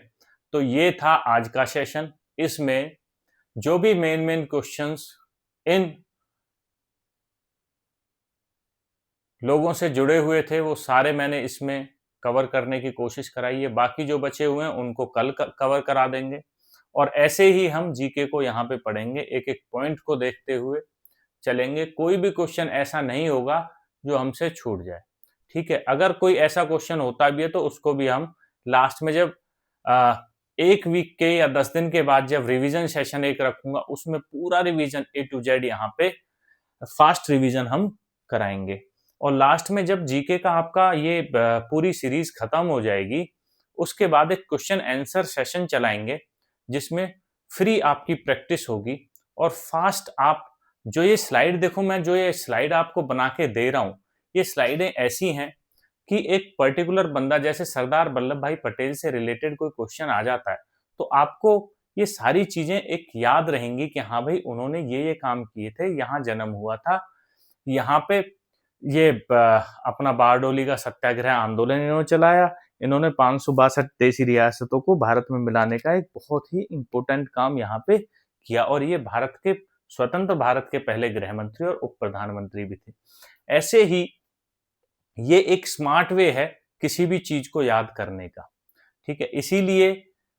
तो ये था आज का सेशन। इसमें जो भी मेन क्वेश्चंस इन लोगों से जुड़े हुए थे वो सारे मैंने इसमें कवर करने की कोशिश कराई है। बाकी जो बचे हुए हैं उनको कल कवर करा देंगे। और ऐसे ही हम जीके को यहाँ पे पढ़ेंगे, एक एक पॉइंट को देखते हुए चलेंगे। कोई भी क्वेश्चन ऐसा नहीं होगा जो हमसे छूट जाए। ठीक है, अगर कोई ऐसा क्वेश्चन होता भी है तो उसको भी हम लास्ट में जब एक वीक के या 10 दिन के बाद जब रिवीजन सेशन एक रखूंगा उसमें पूरा रिवीजन A to Z यहाँ पे फास्ट रिवीजन हम कराएंगे। और लास्ट में जब जीके का आपका ये पूरी सीरीज खत्म हो जाएगी उसके बाद एक क्वेश्चन आंसर सेशन चलाएंगे जिसमें फ्री आपकी प्रैक्टिस होगी। और फास्ट आप जो ये स्लाइड देखो, मैं जो ये स्लाइड आपको बना के दे रहा हूं, ये स्लाइडें ऐसी हैं कि एक पर्टिकुलर बंदा, जैसे सरदार वल्लभ भाई पटेल से रिलेटेड कोई क्वेश्चन आ जाता है तो आपको ये सारी चीजें एक याद रहेंगी कि हाँ भाई उन्होंने ये काम किए थे, यहाँ जन्म हुआ था, यहाँ पे ये अपना बारडोली का सत्याग्रह आंदोलन इन्होंने चलाया, इन्होंने 562 देशी रियासतों को भारत में मिलाने का एक बहुत ही इंपॉर्टेंट काम यहाँ पे किया। और ये भारत के स्वतंत्र भारत के पहले गृह मंत्री और उप प्रधानमंत्री भी थे। ऐसे ही ये एक स्मार्ट वे है किसी भी चीज को याद करने का। ठीक है, इसीलिए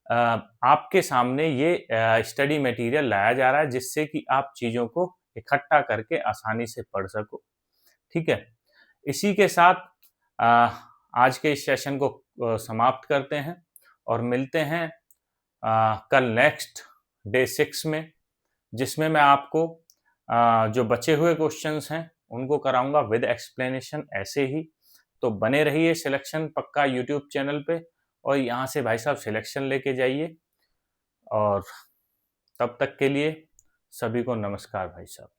आपके सामने ये स्टडी मटेरियल लाया जा रहा है जिससे कि आप चीजों को इकट्ठा करके आसानी से पढ़ सको। ठीक है, इसी के साथ आज के इस सेशन को समाप्त करते हैं और मिलते हैं कल नेक्स्ट डे 6 में, जिसमें मैं आपको जो बचे हुए क्वेश्चंस हैं उनको कराऊंगा विद एक्सप्लेनेशन ऐसे ही। तो बने रहिए सिलेक्शन पक्का यूट्यूब चैनल पे और यहाँ से भाई साहब सिलेक्शन लेके जाइए। और तब तक के लिए सभी को नमस्कार भाई साहब।